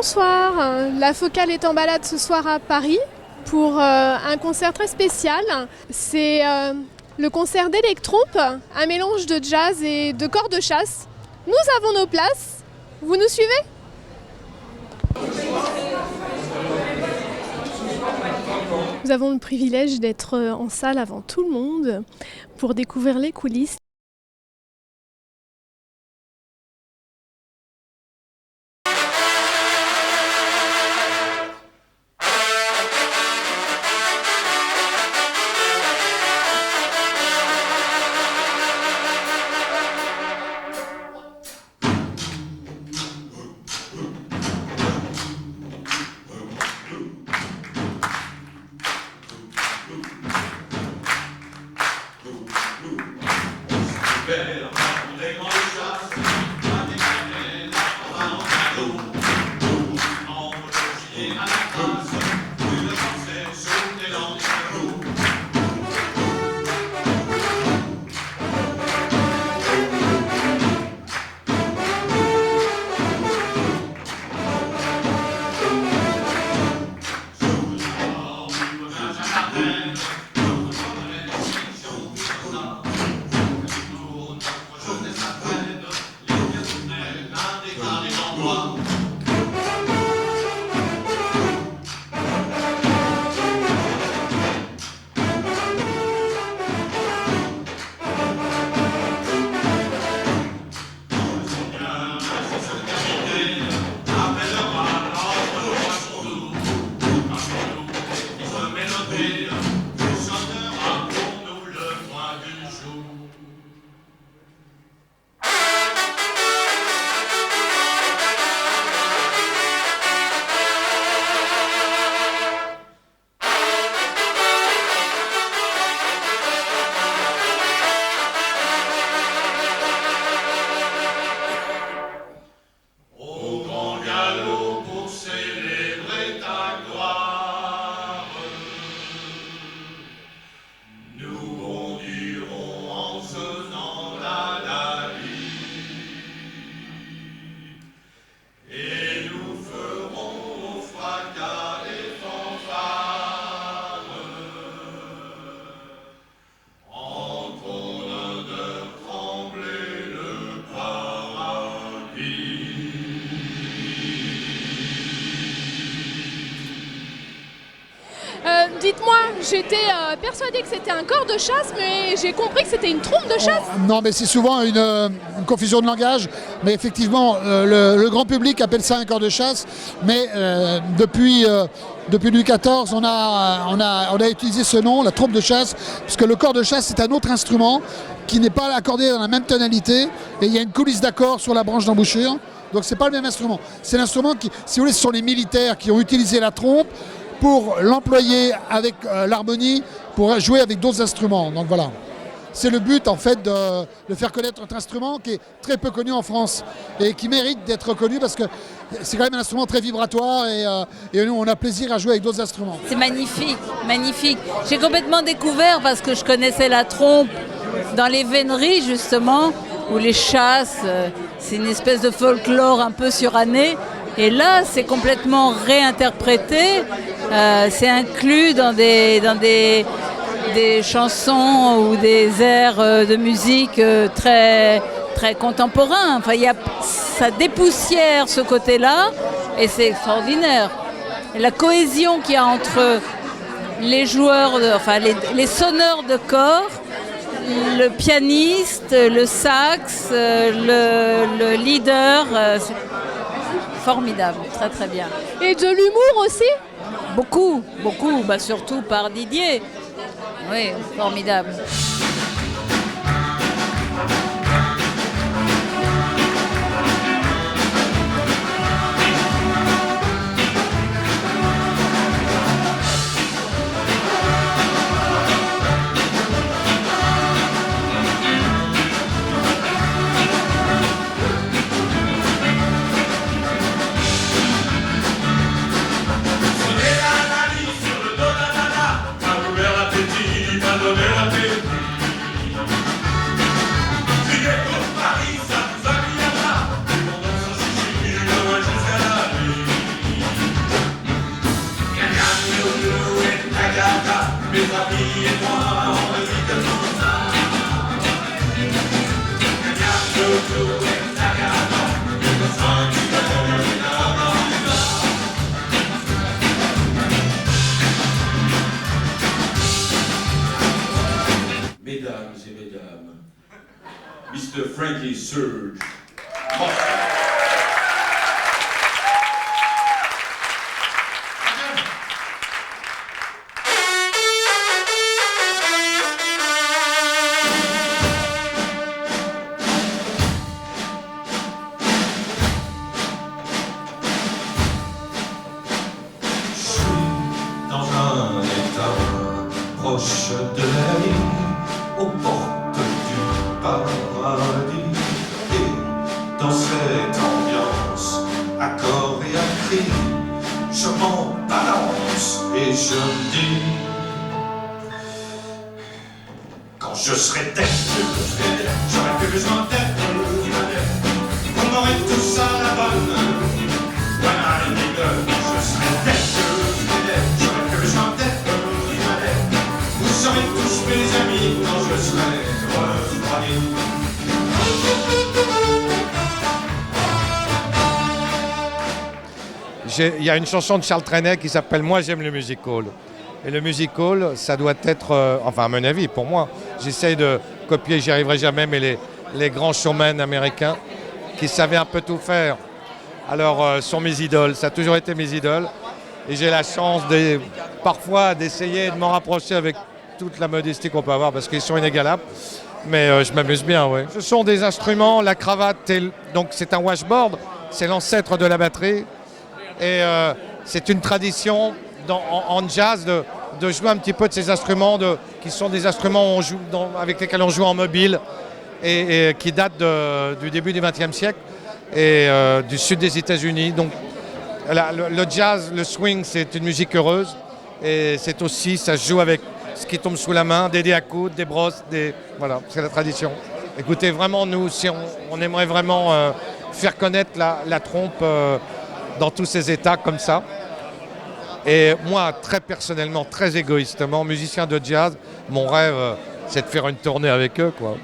Bonsoir, la Focale est en balade ce soir à Paris pour un concert très spécial. C'est le concert d'Electrompe, un mélange de jazz et de corps de chasse. Nous avons nos places, vous nous suivez ? Nous avons le privilège d'être en salle avant tout le monde pour découvrir les coulisses. Dites-moi, j'étais persuadée que c'était un corps de chasse, mais j'ai compris que c'était une trompe de chasse. Non, mais c'est souvent une confusion de langage. Mais effectivement, le grand public appelle ça un corps de chasse. Mais depuis Louis XIV, on a utilisé ce nom, la trompe de chasse, puisque le corps de chasse, c'est un autre instrument qui n'est pas accordé dans la même tonalité. Et il y a une coulisse d'accord sur la branche d'embouchure. Donc c'est pas le même instrument. C'est l'instrument qui, si vous voulez, ce sont les militaires qui ont utilisé la trompe pour l'employer avec l'harmonie, pour jouer avec d'autres instruments. Donc voilà. C'est le but en fait de faire connaître notre instrument qui est très peu connu en France et qui mérite d'être reconnu parce que c'est quand même un instrument très vibratoire et nous on a plaisir à jouer avec d'autres instruments. C'est magnifique, magnifique. J'ai complètement découvert parce que je connaissais la trompe dans les véneries justement, où les chasses, c'est une espèce de folklore un peu suranné. Et là, c'est complètement réinterprété, c'est inclus dans des chansons ou des airs de musique très, très contemporains. Enfin, ça dépoussière ce côté-là et c'est extraordinaire. Et la cohésion qu'il y a entre les joueurs, les sonneurs de corps, le pianiste, le sax, le leader, c'est formidable, très très bien. Et de l'humour aussi ? Beaucoup, beaucoup, surtout par Didier. Oui, formidable. Mesdames et mesdames, Mr. Frankie Surge. Dans un état proche de la ligne, aux portes du paradis. Et dans cette ambiance, à corps et à cri, je m'en balance et je me dis: quand je serai tête, j'aurai plus besoin d'être. On aurait tout ça la bonne. When I'm big, je serai tête. J'aurai plus besoin d'être. Vous serez tous mes amis quand je serai refroidi. Il y a une chanson de Charles Trenet qui s'appelle « Moi j'aime le music hall ». Et le music hall, ça doit être, enfin à mon avis, pour moi, j'essaye de copier, j'y arriverai jamais, mais les grands showmen américains qui savaient un peu tout faire. Alors sont mes idoles, ça a toujours été mes idoles. Et j'ai la chance parfois d'essayer de m'en rapprocher avec toute la modestie qu'on peut avoir parce qu'ils sont inégalables. Mais je m'amuse bien, oui. Ce sont des instruments, la cravate, donc c'est un washboard, c'est l'ancêtre de la batterie. Et c'est une tradition en jazz de jouer un petit peu de ces instruments qui sont des instruments avec lesquels on joue en mobile et qui datent du début du XXe siècle et du sud des États-Unis. Donc le jazz, le swing, c'est une musique heureuse et c'est aussi, ça se joue avec ce qui tombe sous la main, des dés à coudre, des brosses, voilà, c'est la tradition. Écoutez, vraiment, nous, si on aimerait vraiment faire connaître la trompe dans tous ces états comme ça. Et moi, très personnellement, très égoïstement, musicien de jazz, mon rêve, c'est de faire une tournée avec eux, quoi.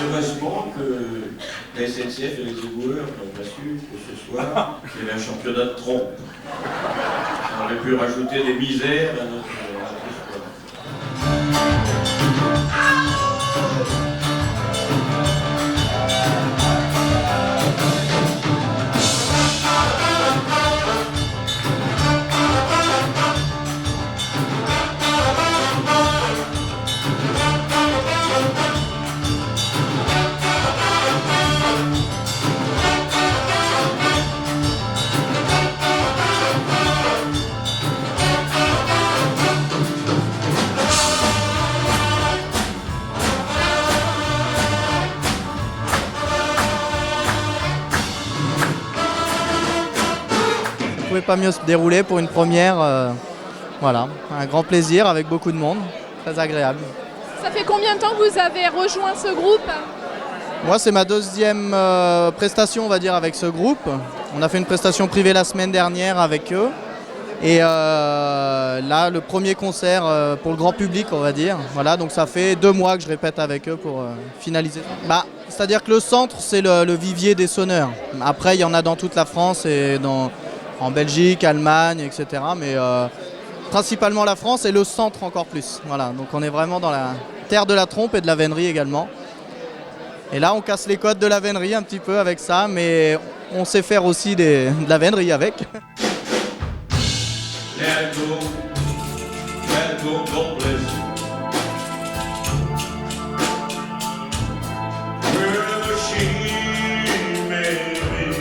Heureusement que la SNCF et les éboueurs n'ont pas su que ce soir, il y avait un championnat de trompe. On aurait pu rajouter des misères à notre histoire. Ne pouvait pas mieux se dérouler pour une première. Voilà, un grand plaisir avec beaucoup de monde, très agréable. Ça fait combien de temps que vous avez rejoint ce groupe ? Moi, c'est ma deuxième prestation, on va dire, avec ce groupe. On a fait une prestation privée la semaine dernière avec eux. Et là, le premier concert pour le grand public, on va dire. Voilà, donc ça fait 2 mois que je répète avec eux pour finaliser. C'est-à-dire que le centre, c'est le vivier des sonneurs. Après, il y en a dans toute la France et en Belgique, Allemagne, etc. Mais principalement la France et le centre encore plus. Voilà, donc on est vraiment dans la terre de la trompe et de la vénerie également. Et là, on casse les codes de la vénerie un petit peu avec ça, mais on sait faire aussi de la vénerie avec. Let go, God bless you. Wherever she may be,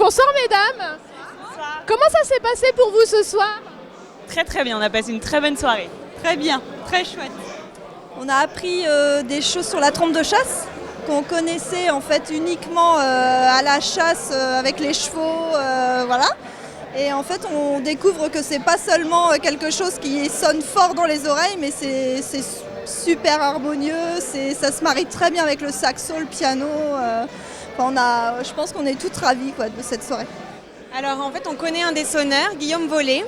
Bonsoir mesdames. Bonsoir. Comment ça s'est passé pour vous ce soir? Très très bien, on a passé une très bonne soirée. Très bien, très chouette. On a appris des choses sur la trompe de chasse qu'on connaissait en fait uniquement à la chasse avec les chevaux, voilà. Et en fait on découvre que c'est pas seulement quelque chose qui sonne fort dans les oreilles, mais c'est super harmonieux, ça se marie très bien avec le saxo, le piano. Je pense qu'on est toutes ravies de cette soirée. Alors en fait on connaît un des sonneurs, Guillaume Vollet.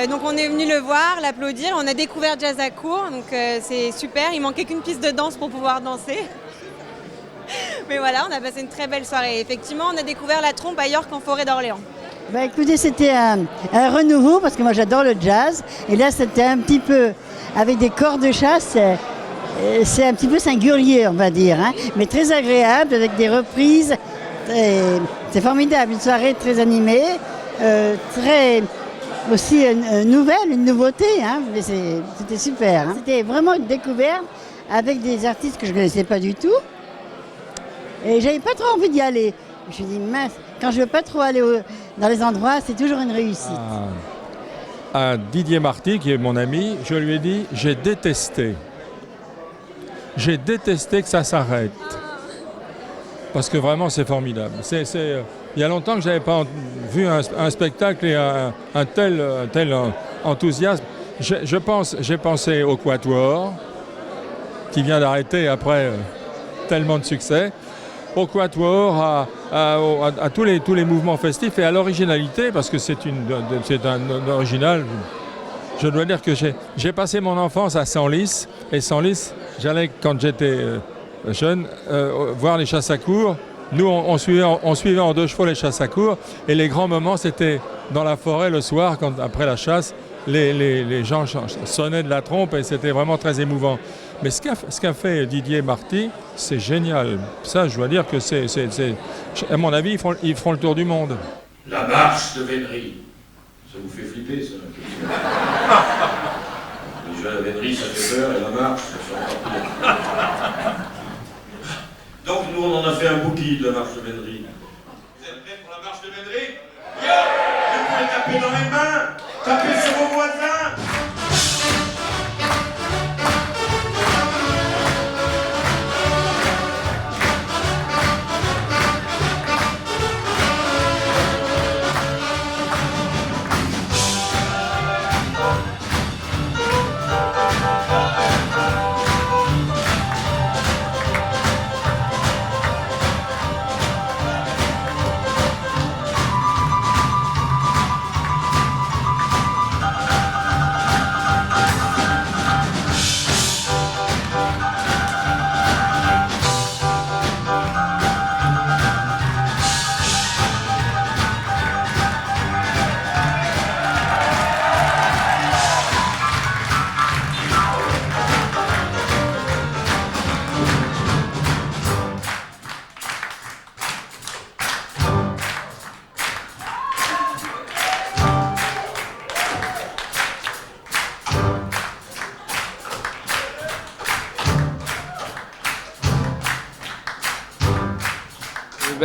Donc on est venu le voir, l'applaudir, on a découvert Jazz à Court, donc c'est super, il manquait qu'une piste de danse pour pouvoir danser. Mais voilà, on a passé une très belle soirée. Effectivement, on a découvert la trompe à York en forêt d'Orléans. Bah écoutez, c'était un renouveau parce que moi j'adore le jazz et là c'était un petit peu avec des corps de chasse, c'est un petit peu singulier on va dire, hein, mais très agréable avec des reprises, c'est formidable, une soirée très animée, très aussi nouvelle, une nouveauté, hein, mais c'était super, hein. C'était vraiment une découverte avec des artistes que je ne connaissais pas du tout et j'avais pas trop envie d'y aller. Je me suis dit mince, quand je ne veux pas trop aller dans les endroits, c'est toujours une réussite. À Didier Marty, qui est mon ami, je lui ai dit j'ai détesté que ça s'arrête. Parce que vraiment c'est formidable. Il y a longtemps que je n'avais pas vu un spectacle et un tel enthousiasme. J'ai pensé au Quatuor, qui vient d'arrêter après tellement de succès, au Quatuor, à tous les mouvements festifs et à l'originalité, parce que c'est un original. Je dois dire que j'ai passé mon enfance à Senlis, et Senlis, j'allais quand j'étais jeune voir les chasses à courre. Nous, on suivait en 2 chevaux les chasses à courre, et les grands moments, c'était dans la forêt le soir, après la chasse, les gens sonnaient de la trompe, et c'était vraiment très émouvant. Mais ce qu'a fait Didier Marty, c'est génial. Ça, je dois dire que à mon avis, ils feront le tour du monde. La marche de Vénerie. Ça vous fait flipper, ça? Déjà, la Vénerie, ça fait peur, et la marche, ça fait encore pire. Donc, nous, on en a fait un bouquet de la marche de Vénerie. Vous êtes prêts pour la marche de Vénerie? Vous pouvez taper dans les mains, taper sur vos voisins.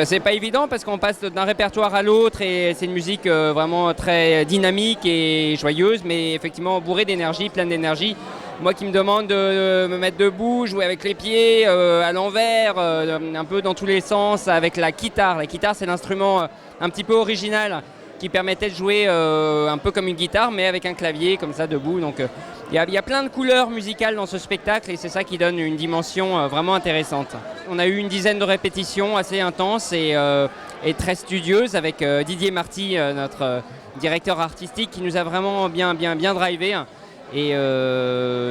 C'est pas évident parce qu'on passe d'un répertoire à l'autre et c'est une musique vraiment très dynamique et joyeuse, mais effectivement bourrée d'énergie, pleine d'énergie. Moi qui me demande de me mettre debout, jouer avec les pieds, à l'envers, un peu dans tous les sens avec la guitare. La guitare, c'est l'instrument un petit peu original qui permettait de jouer un peu comme une guitare mais avec un clavier comme ça debout. Donc il y a plein de couleurs musicales dans ce spectacle et c'est ça qui donne une dimension vraiment intéressante. On a eu une dizaine de répétitions assez intenses et très studieuses avec Didier Marty, notre directeur artistique, qui nous a vraiment bien drivé. Et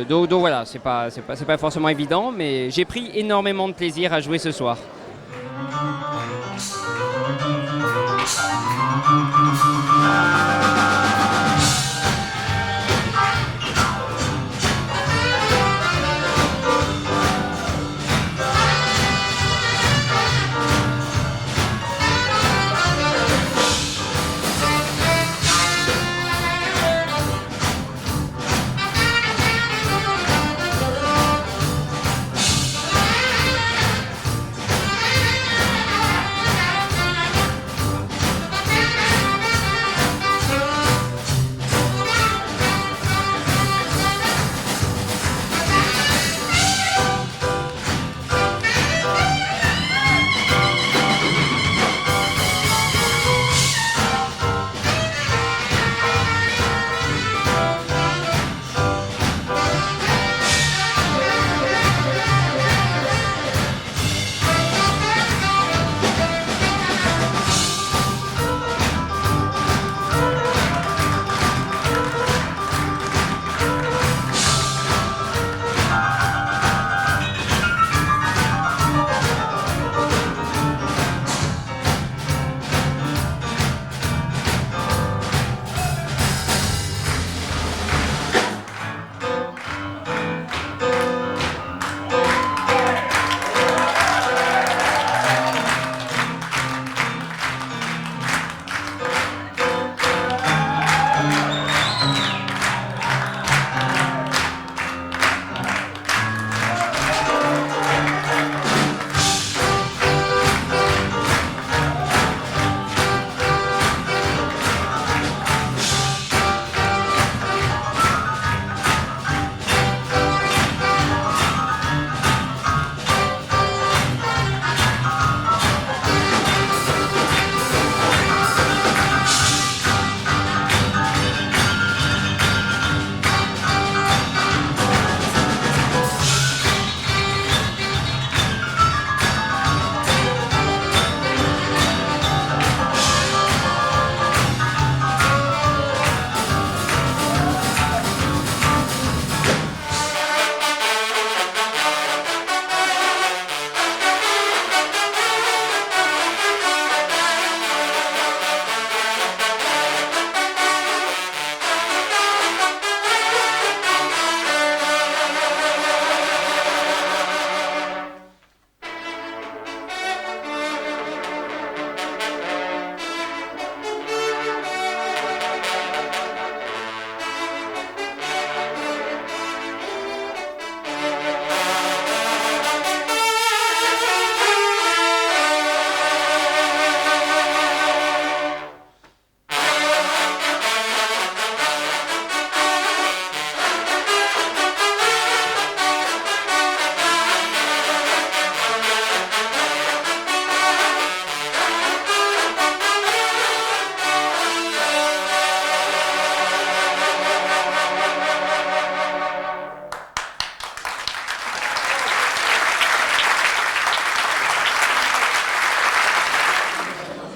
donc voilà, c'est pas forcément évident, mais j'ai pris énormément de plaisir à jouer ce soir.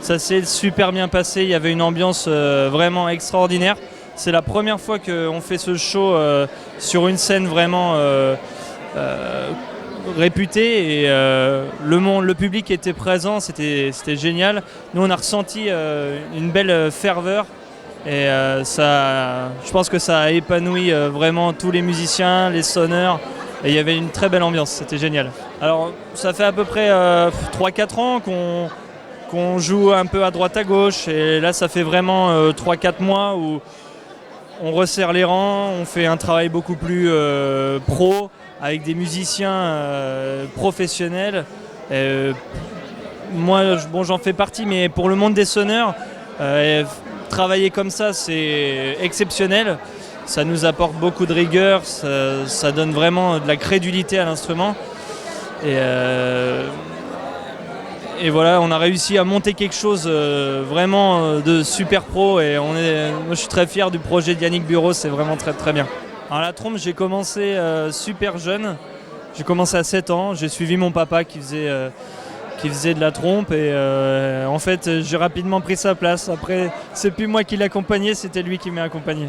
Ça s'est super bien passé, il y avait une ambiance vraiment extraordinaire. C'est la première fois qu'on fait ce show sur une scène vraiment réputée et le public était présent, c'était génial. Nous on a ressenti une belle ferveur et je pense que ça a épanoui vraiment tous les musiciens, les sonneurs et il y avait une très belle ambiance, c'était génial. Alors ça fait à peu près 3-4 ans qu'on joue un peu à droite à gauche et là ça fait vraiment 3-4 mois où on resserre les rangs, on fait un travail beaucoup plus pro avec des musiciens professionnels. Moi, j'en fais partie, mais pour le monde des sonneurs, travailler comme ça, c'est exceptionnel. Ça nous apporte beaucoup de rigueur, ça donne vraiment de la crédulité à l'instrument. Et voilà, on a réussi à monter quelque chose vraiment de super pro et moi je suis très fier du projet de Yannick Bureau, c'est vraiment très très bien. Alors la trompe, j'ai commencé super jeune, j'ai commencé à 7 ans, j'ai suivi mon papa qui faisait de la trompe et en fait j'ai rapidement pris sa place. Après, c'est plus moi qui l'accompagnais, c'était lui qui m'a accompagné.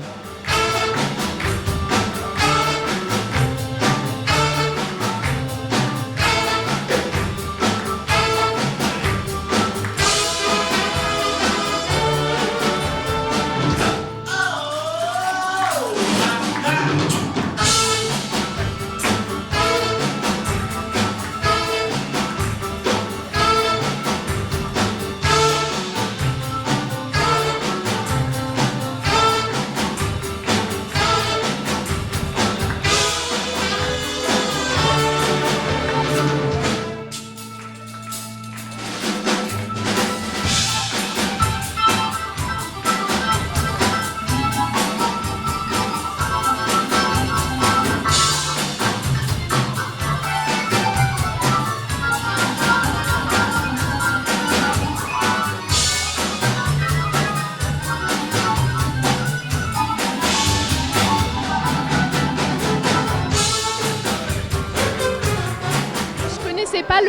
Pas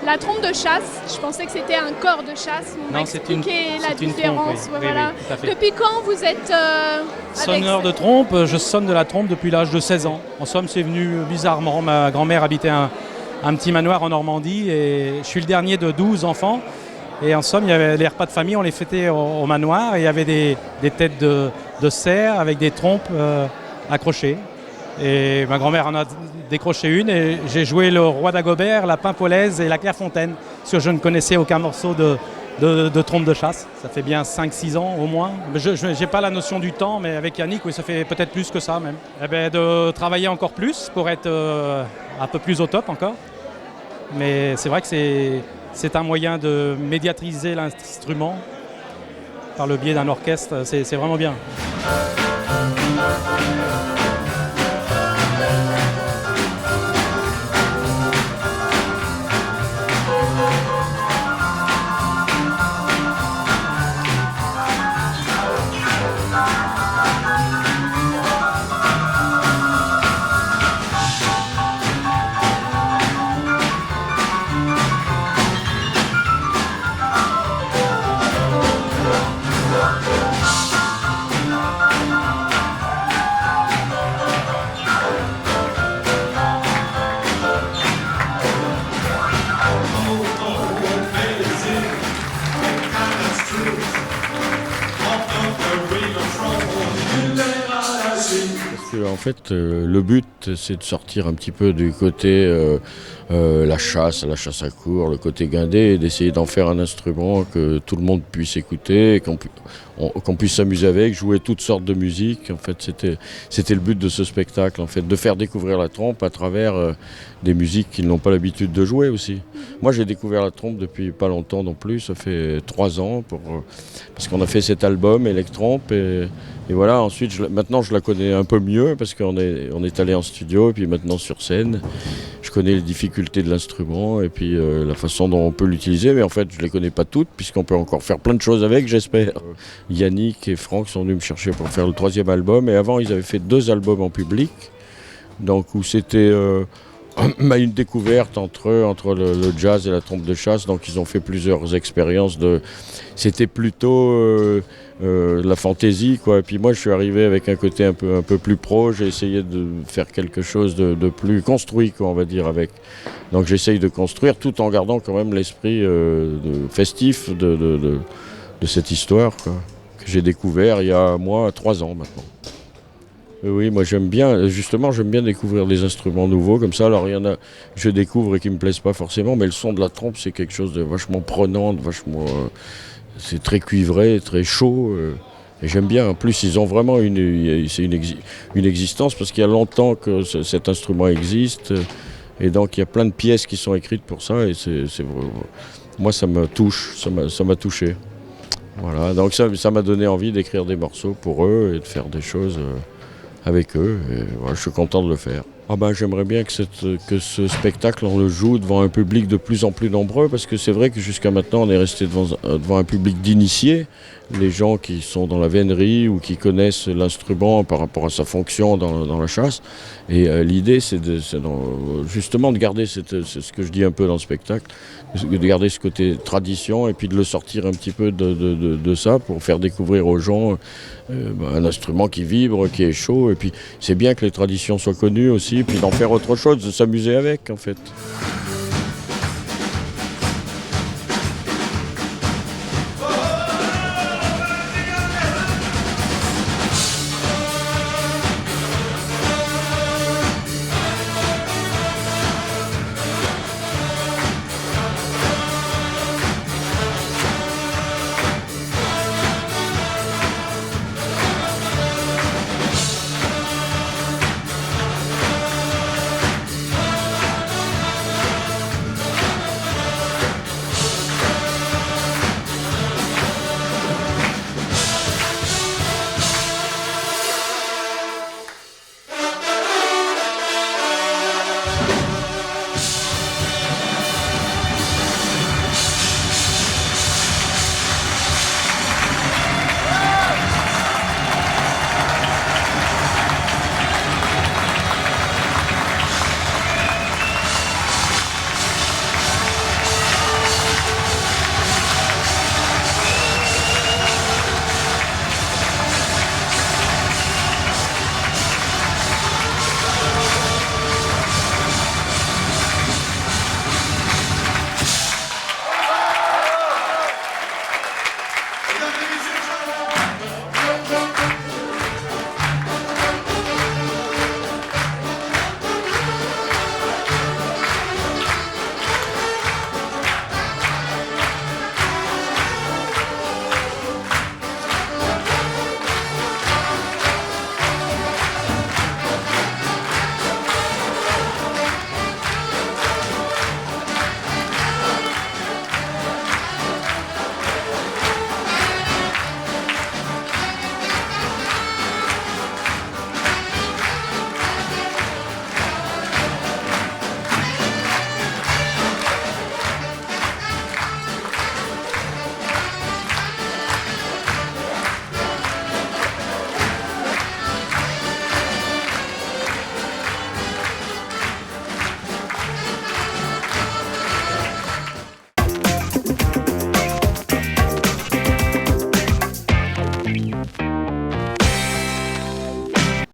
la trompe de chasse, je pensais que c'était un corps de chasse. Vous m'expliquez la différence. Trompe, oui. Voilà. Oui, depuis quand vous êtes sonneur de trompe? Je sonne de la trompe depuis l'âge de 16 ans. En somme, c'est venu bizarrement. Ma grand-mère habitait un petit manoir en Normandie et je suis le dernier de 12 enfants. Et en somme, il y avait les repas de famille, on les fêtait au manoir et il y avait des têtes de cerf avec des trompes accrochées. Et ma grand-mère en a décroché une et j'ai joué le Roi d'Agobert, la Pimpolaise et la Clairefontaine, parce que je ne connaissais aucun morceau de trompe de chasse. Ça fait bien 5-6 ans au moins. Je n'ai pas la notion du temps, mais avec Yannick, oui, ça fait peut-être plus que ça même. Eh bien, de travailler encore plus pour être un peu plus au top encore. Mais c'est vrai que c'est un moyen de médiatriser l'instrument par le biais d'un orchestre, c'est vraiment bien. En fait, le but, c'est de sortir un petit peu du côté la chasse à courre, le côté guindé, et d'essayer d'en faire un instrument que tout le monde puisse écouter, qu'on puisse s'amuser avec, jouer toutes sortes de musique. En fait, c'était le but de ce spectacle, en fait, de faire découvrir la trompe à travers des musiques qu'ils n'ont pas l'habitude de jouer aussi. Moi, j'ai découvert la trompe depuis pas longtemps non plus, ça fait 3 ans, parce qu'on a fait cet album, Electrompe, et voilà, ensuite, maintenant je la connais un peu mieux, parce qu'on est allé en studio, et puis maintenant sur scène. Je connais les difficultés de l'instrument, et puis la façon dont on peut l'utiliser, mais en fait, je ne les connais pas toutes, puisqu'on peut encore faire plein de choses avec, j'espère. Yannick et Franck sont venus me chercher pour faire le 3e album, et avant, ils avaient fait 2 albums en public, donc où c'était une découverte entre le jazz et la trompe de chasse. Donc ils ont fait plusieurs expériences. C'était plutôt la fantaisie, quoi. Et puis moi je suis arrivé avec un côté un peu plus pro. J'ai essayé de faire quelque chose de plus construit, quoi, on va dire. Donc j'essaye de construire tout en gardant quand même l'esprit festif de cette histoire, quoi, que j'ai découvert il y a 3 ans maintenant. Oui, moi j'aime bien découvrir des instruments nouveaux comme ça. Alors il y en a, je découvre et qui me plaisent pas forcément, mais le son de la trompe c'est quelque chose de vachement prenant, c'est très cuivré, très chaud. Et j'aime bien. En plus, ils ont vraiment une existence parce qu'il y a longtemps que cet instrument existe. Et donc il y a plein de pièces qui sont écrites pour ça. Et moi ça me touche, ça m'a touché. Voilà, donc ça m'a donné envie d'écrire des morceaux pour eux et de faire des choses avec eux, et voilà, je suis content de le faire. J'aimerais bien que ce spectacle, on le joue devant un public de plus en plus nombreux, parce que c'est vrai que jusqu'à maintenant, on est resté devant un public d'initiés, les gens qui sont dans la vénerie ou qui connaissent l'instrument par rapport à sa fonction dans la chasse. Et l'idée, c'est justement de garder, c'est ce que je dis un peu dans le spectacle, de garder ce côté tradition et puis de le sortir un petit peu de ça pour faire découvrir aux gens un instrument qui vibre, qui est chaud. Et puis c'est bien que les traditions soient connues aussi, puis d'en faire autre chose, de s'amuser avec en fait.